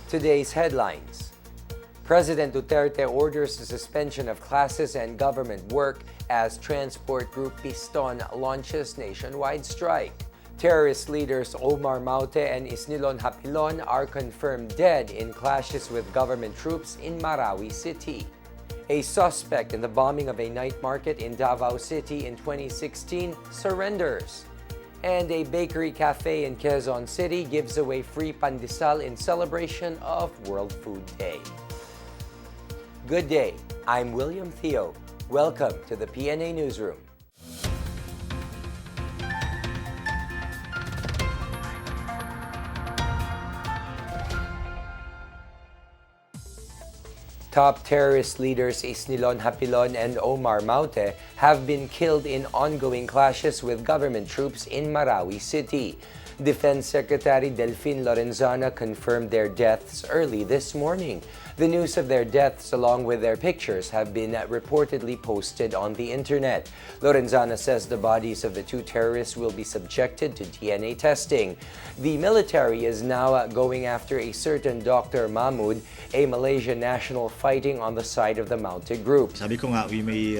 Today's headlines. President Duterte orders the suspension of classes and government work as transport group Piston launches nationwide strike. Terrorist leaders Omar Maute and Isnilon Hapilon are confirmed dead in clashes with government troops in Marawi City. A suspect in the bombing of a night market in Davao City in 2016 surrenders. And a bakery cafe in Quezon City gives away free pandesal in celebration of World Food Day. Good day, I'm William Thio. Welcome to the PNA Newsroom. Top terrorist leaders Isnilon Hapilon and Omar Maute have been killed in ongoing clashes with government troops in Marawi City. Defense Secretary Delfin Lorenzana confirmed their deaths early this morning. The news of their deaths along with their pictures have been reportedly posted on the internet. Lorenzana says the bodies of the two terrorists will be subjected to DNA testing. The military is now going after a certain Dr. Mahmoud, a Malaysian national fighting on the side of the Maute group. Sabi ko nga, we may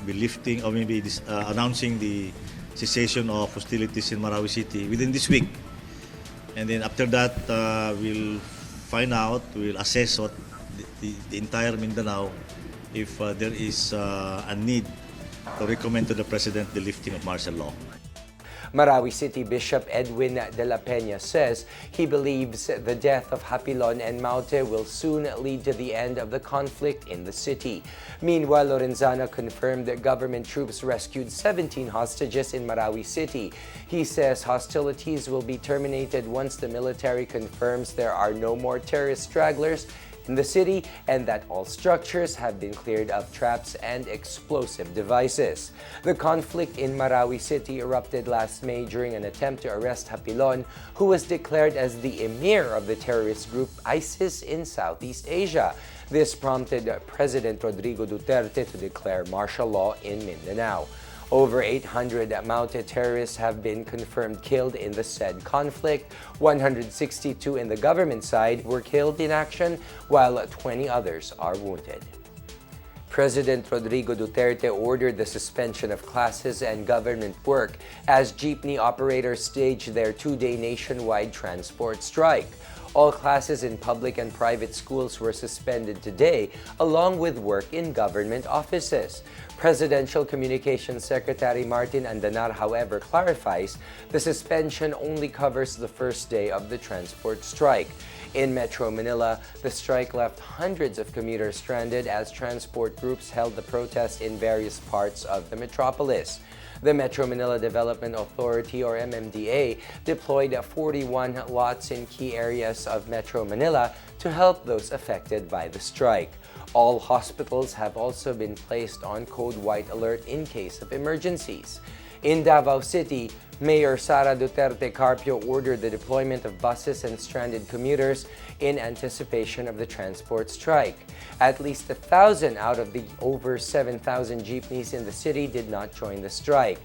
be lifting or maybe announcing the cessation of hostilities in Marawi City within this week. And then after that, we'll find out, we'll assess what the entire Mindanao if there is a need to recommend to the President the lifting of martial law. Marawi City Bishop Edwin de la Peña says he believes the death of Hapilon and Maute will soon lead to the end of the conflict in the city. Meanwhile, Lorenzana confirmed that government troops rescued 17 hostages in Marawi City. He says hostilities will be terminated once the military confirms there are no more terrorist stragglers in the city and that all structures have been cleared of traps and explosive devices. The conflict in Marawi City erupted last May during an attempt to arrest Hapilon, who was declared as the emir of the terrorist group ISIS in Southeast Asia. This prompted President Rodrigo Duterte to declare martial law in Mindanao. Over 800 Maute terrorists have been confirmed killed in the said conflict. 162 in the government side were killed in action, while 20 others are wounded. President Rodrigo Duterte ordered the suspension of classes and government work as jeepney operators stage their two-day nationwide transport strike. All classes in public and private schools were suspended today, along with work in government offices. Presidential Communications Secretary Martin Andanar, however, clarifies the suspension only covers the first day of the transport strike. In Metro Manila, the strike left hundreds of commuters stranded as transport groups held the protest in various parts of the metropolis. The Metro Manila Development Authority, or MMDA, deployed 41 lots in key areas of Metro Manila to help those affected by the strike. All hospitals have also been placed on Code White alert in case of emergencies. In Davao City, Mayor Sara Duterte Carpio ordered the deployment of buses and stranded commuters in anticipation of the transport strike. At least 1,000 out of the over 7,000 jeepneys in the city did not join the strike.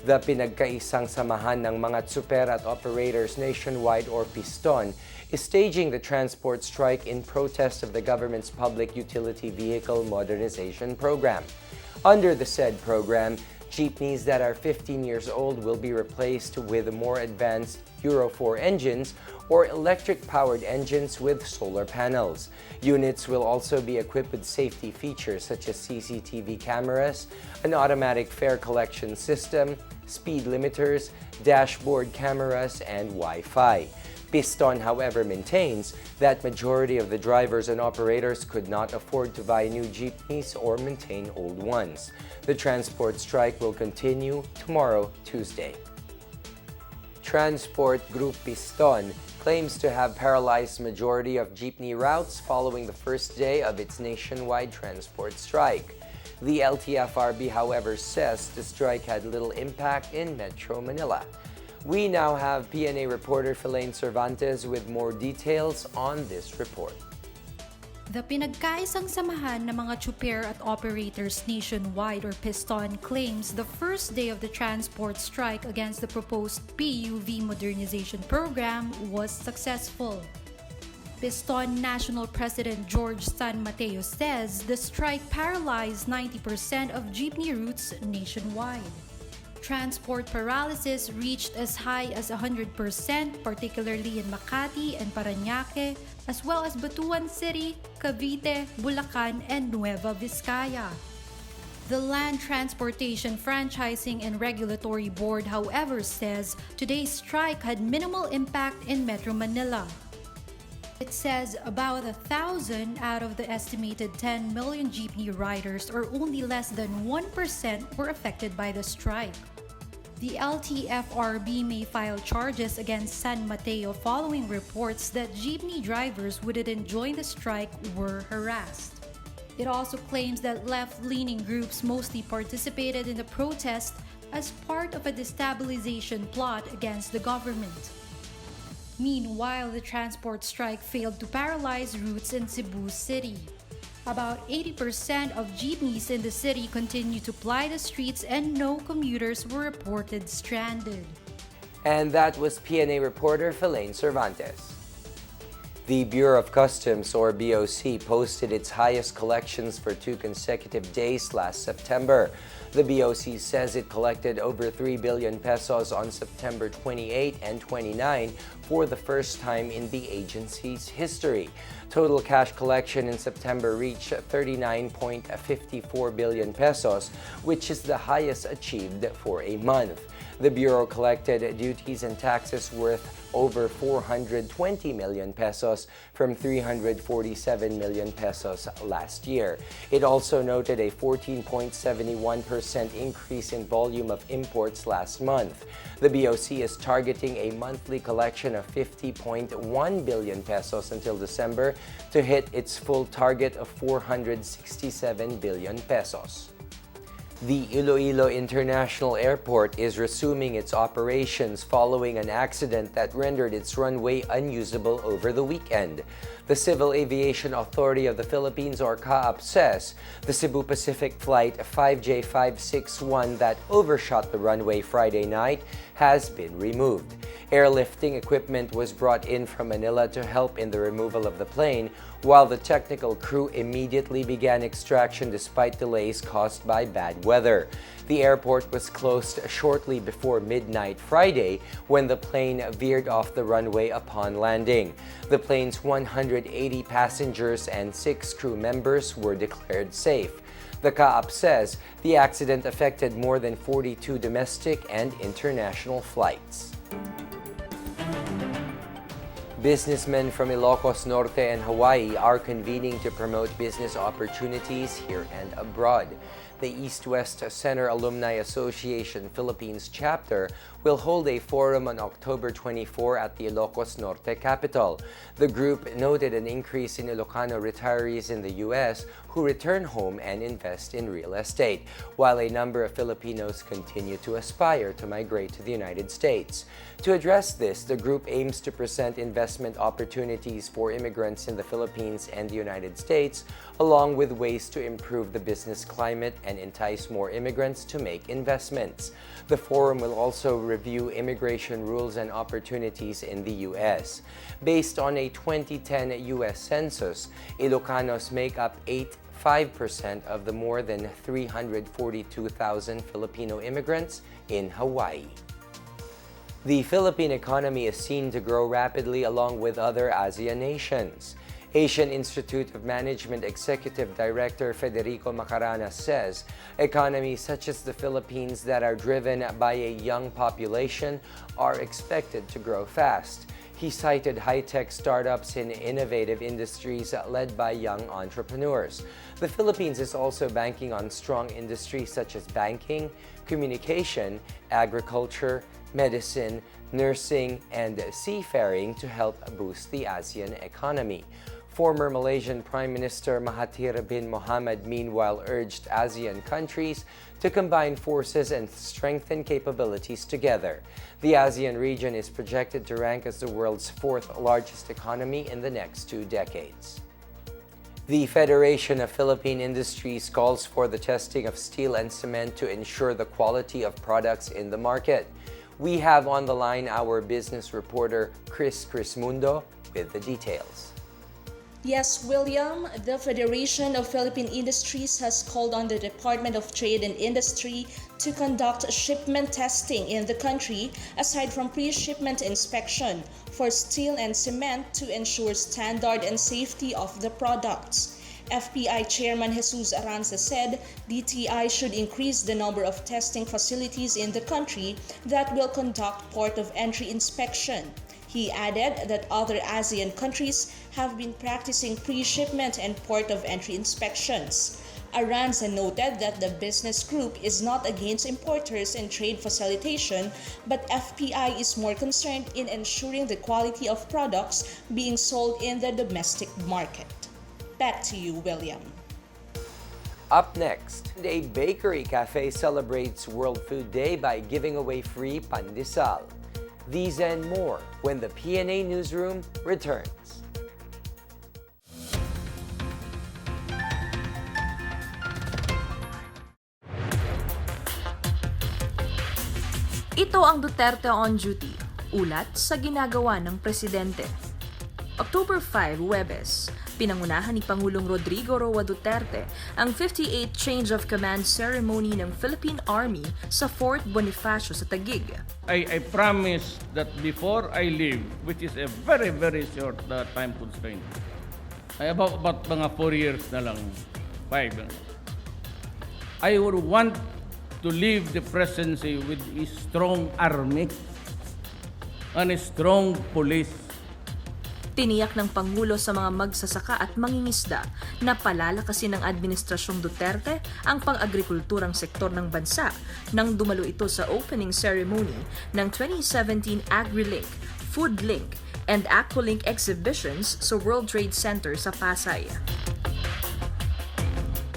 The pinagkaisang samahan ng mga tsuper at operators nationwide, or Piston, is staging the transport strike in protest of the government's public utility vehicle modernization program. Under the said program, jeepneys that are 15 years old will be replaced with more advanced Euro 4 engines or electric-powered engines with solar panels. Units will also be equipped with safety features such as CCTV cameras, an automatic fare collection system, speed limiters, dashboard cameras, and Wi-Fi. Piston, however, maintains that majority of the drivers and operators could not afford to buy new jeepneys or maintain old ones. The transport strike will continue tomorrow, Tuesday. Transport Group Piston claims to have paralyzed majority of jeepney routes following the first day of its nationwide transport strike. The LTFRB, however, says the strike had little impact in Metro Manila. We now have PNA reporter Philaine Cervantes with more details on this report. The pinagkaisang samahan ng mga tsuper at operators nationwide, or Piston, claims the first day of the transport strike against the proposed PUV modernization program was successful. Piston National President George San Mateo says the strike paralyzed 90% of jeepney routes nationwide. Transport paralysis reached as high as 100%, particularly in Makati and Parañaque, as well as Butuan City, Cavite, Bulacan, and Nueva Vizcaya. The Land Transportation Franchising and Regulatory Board, however, says today's strike had minimal impact in Metro Manila. It says about 1,000 out of the estimated 10 million jeepney riders, or only less than 1%, were affected by the strike. The LTFRB may file charges against San Mateo following reports that jeepney drivers who didn't join the strike were harassed. It also claims that left-leaning groups mostly participated in the protest as part of a destabilization plot against the government. Meanwhile, the transport strike failed to paralyze routes in Cebu City. About 80% of jeepneys in the city continue to ply the streets and no commuters were reported stranded. And that was PNA reporter Philane Cervantes. The Bureau of Customs, or BOC, posted its highest collections for 2 consecutive days last September. The BOC says it collected over 3 billion pesos on September 28 and 29 for the first time in the agency's history. Total cash collection in September reached 39.54 billion pesos, which is the highest achieved for a month. The Bureau collected duties and taxes worth over 420 million pesos from 347 million pesos last year. It also noted a 14.71% increase in volume of imports last month. The BOC is targeting a monthly collection of 50.1 billion pesos until December to hit its full target of 467 billion pesos. The Iloilo International Airport is resuming its operations following an accident that rendered its runway unusable over the weekend. The Civil Aviation Authority of the Philippines, or CAAP, says the Cebu Pacific Flight 5J561 that overshot the runway Friday night has been removed. Airlifting equipment was brought in from Manila to help in the removal of the plane, while the technical crew immediately began extraction despite delays caused by bad weather. The airport was closed shortly before midnight Friday when the plane veered off the runway upon landing. The plane's 180 passengers and 6 crew members were declared safe. The CAAP says the accident affected more than 42 domestic and international flights. Businessmen from Ilocos Norte and Hawaii are convening to promote business opportunities here and abroad. The East-West Center Alumni Association Philippines chapter will hold a forum on October 24 at the Ilocos Norte capital. The group noted an increase in Ilocano retirees in the U.S. who return home and invest in real estate, while a number of Filipinos continue to aspire to migrate to the United States. To address this, the group aims to present investment opportunities for immigrants in the Philippines and the United States, along with ways to improve the business climate and entice more immigrants to make investments. The forum will also review immigration rules and opportunities in the U.S. Based on a 2010 U.S. Census, Ilocanos make up 5% of the more than 342,000 Filipino immigrants in Hawaii. The Philippine economy is seen to grow rapidly along with other ASEAN nations. Asian Institute of Management Executive Director Federico Macarana says economies such as the Philippines that are driven by a young population are expected to grow fast. He cited high-tech startups in innovative industries led by young entrepreneurs. The Philippines is also banking on strong industries such as banking, communication, agriculture, medicine, nursing, and seafaring to help boost the ASEAN economy. Former Malaysian Prime Minister Mahathir bin Mohamad meanwhile urged ASEAN countries to combine forces and strengthen capabilities together. The ASEAN region is projected to rank as the world's 4th largest economy in the next 2 decades. The Federation of Philippine Industries calls for the testing of steel and cement to ensure the quality of products in the market. We have on the line our business reporter Chris Mundo with the details. Yes, William, the Federation of Philippine Industries has called on the Department of Trade and Industry to conduct shipment testing in the country aside from pre-shipment inspection for steel and cement to ensure standard and safety of the products. FPI Chairman Jesus Aranza said DTI should increase the number of testing facilities in the country that will conduct port of entry inspection. He added that other ASEAN countries have been practicing pre-shipment and port of entry inspections. Aranza noted that the business group is not against importers and trade facilitation, but FPI is more concerned in ensuring the quality of products being sold in the domestic market. Back to you, William. Up next, a bakery cafe celebrates World Food Day by giving away free pandesal. These and more when the PNA Newsroom returns. Ito ang Duterte on duty, ulat sa ginagawa ng presidente. October 5, Huwebes, pinangunahan ni Pangulong Rodrigo Roa Duterte ang 58th Change of Command Ceremony ng Philippine Army sa Fort Bonifacio sa Taguig. I promise that before I leave, which is a very, very short time constraint, ay about mga 4 years na lang, 5. I would want to leave the presidency with a strong army and a strong police. Tiniyak ng Pangulo sa mga magsasaka at mangingisda na palalakasin ng Administrasyong Duterte ang pang-agrikulturang sektor ng bansa nang dumalo ito sa opening ceremony ng 2017 AgriLink, FoodLink, and Aqualink exhibitions sa World Trade Center sa Pasay.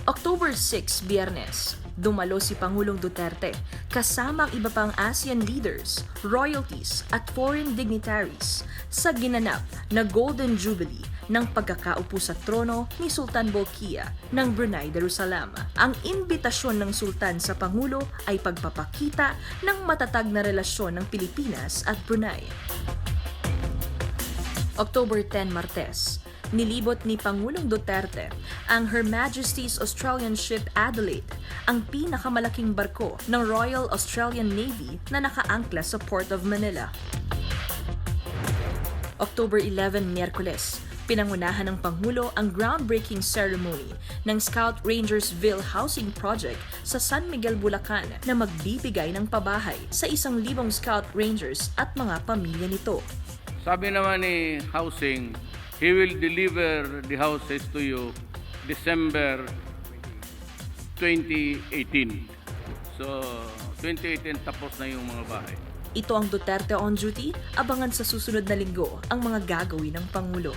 October 6, Biyernes, dumalo si Pangulong Duterte kasama ang iba pang ASEAN leaders, royalties at foreign dignitaries sa ginanap na Golden Jubilee ng pagkakaupo sa trono ni Sultan Bolkiah ng Brunei Darussalam. Ang imbitasyon ng Sultan sa Pangulo ay pagpapakita ng matatag na relasyon ng Pilipinas at Brunei. October 10, Martes, nilibot ni Pangulong Duterte ang Her Majesty's Australian Ship Adelaide, ang pinakamalaking barko ng Royal Australian Navy na nakaangkla sa Port of Manila. October 11, Miyerkules, pinangunahan ng Pangulo ang groundbreaking ceremony ng Scout Rangersville Housing Project sa San Miguel, Bulacan na magbibigay ng pabahay sa 1,000 Scout Rangers at mga pamilya nito. Sabi naman ni Housing, he will deliver the houses to you December 2018. So, 2018 tapos na yung mga bahay. Ito ang Duterte on duty, abangan sa susunod na linggo ang mga gagawin ng Pangulo.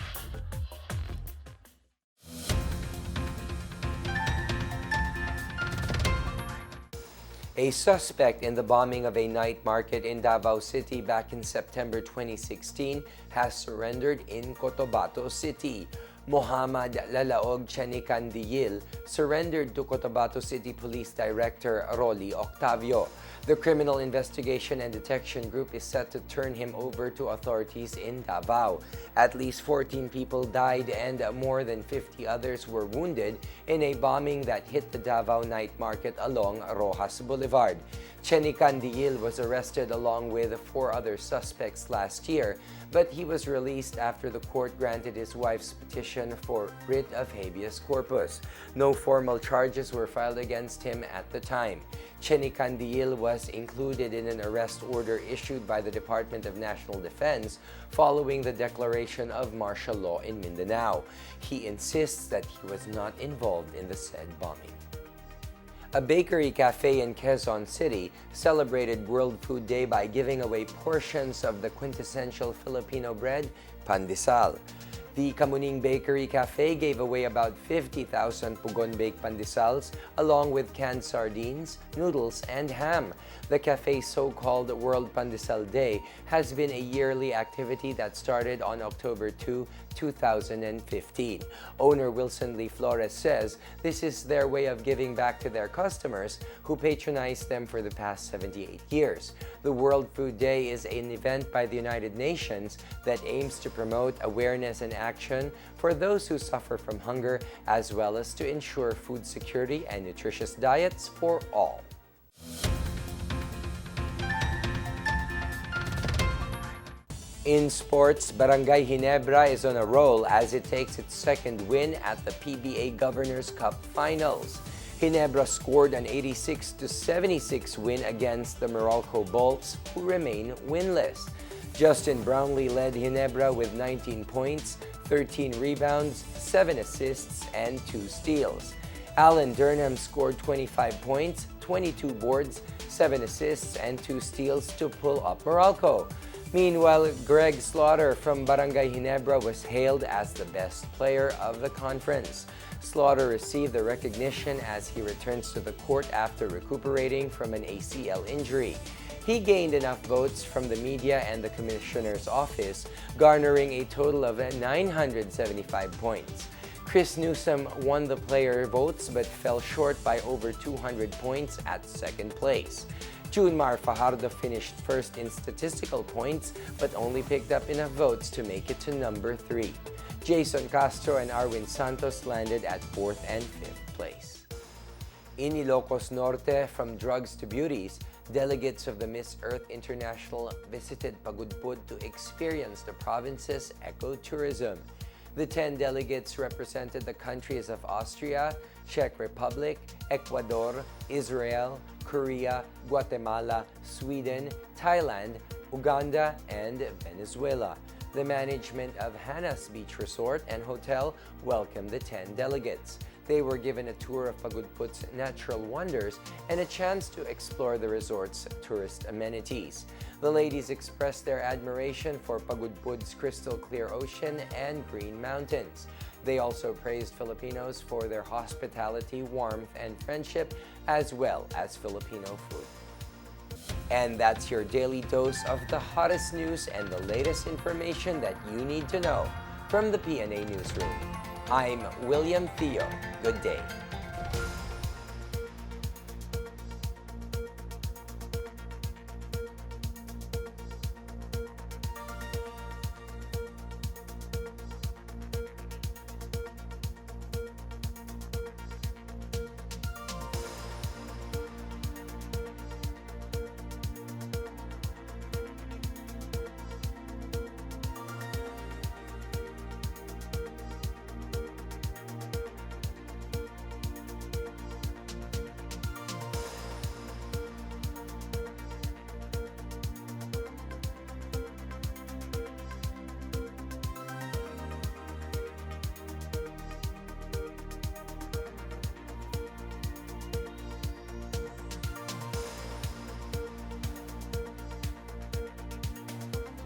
A suspect in the bombing of a night market in Davao City back in September 2016 has surrendered in Cotabato City. Muhammad Lalaog Chanicandiyil surrendered to Cotabato City Police Director Rolly Octavio. The Criminal Investigation and Detection Group is set to turn him over to authorities in Davao. At least 14 people died and more than 50 others were wounded in a bombing that hit the Davao night market along Roces Boulevard. Chanicandiyil was arrested along with 4 other suspects last year, but he was released after the court granted his wife's petition for writ of habeas corpus. No formal charges were filed against him at the time. Chanicandiyil was included in an arrest order issued by the Department of National Defense following the declaration of martial law in Mindanao. He insists that he was not involved in the said bombing. A bakery cafe in Quezon City celebrated World Food Day by giving away portions of the quintessential Filipino bread, pandesal. The Kamuning Bakery Cafe gave away about 50,000 pugon-baked pandesals along with canned sardines, noodles, and ham. The cafe's so-called World Pandesal Day has been a yearly activity that started on October 2, 2015. Owner Wilson Lee Flores says this is their way of giving back to their customers who patronized them for the past 78 years. The World Food Day is an event by the United Nations that aims to promote awareness and action for those who suffer from hunger, as well as to ensure food security and nutritious diets for all. In sports, Barangay Ginebra is on a roll as it takes its second win at the PBA Governors Cup Finals. Ginebra scored an 86-76 win against the Morato Bolts, who remain winless. Justin Brownlee led Ginebra with 19 points, 13 rebounds, 7 assists, and 2 steals. Alan Durham scored 25 points, 22 boards, 7 assists, and 2 steals to pull up Morato. Meanwhile, Greg Slaughter from Barangay Ginebra was hailed as the best player of the conference. Slaughter received the recognition as he returns to the court after recuperating from an ACL injury. He gained enough votes from the media and the commissioner's office, garnering a total of 975 points. Chris Newsom won the player votes but fell short by over 200 points at second place. Junmar Fajardo finished first in statistical points but only picked up enough votes to make it to number 3. Jason Castro and Arwin Santos landed at 4th and 5th place. In Ilocos Norte, from drugs to beauties, delegates of the Miss Earth International visited Pagudpud to experience the province's ecotourism. The 10 delegates represented the countries of Austria, Czech Republic, Ecuador, Israel, Korea, Guatemala, Sweden, Thailand, Uganda, and Venezuela. The management of Hana's Beach Resort and Hotel welcomed the 10 delegates. They were given a tour of Pagudpud's natural wonders and a chance to explore the resort's tourist amenities. The ladies expressed their admiration for Pagudpud's crystal clear ocean and green mountains. They also praised Filipinos for their hospitality, warmth, and friendship, as well as Filipino food. And that's your daily dose of the hottest news and the latest information that you need to know from the PNA Newsroom. I'm William Thio. Good day.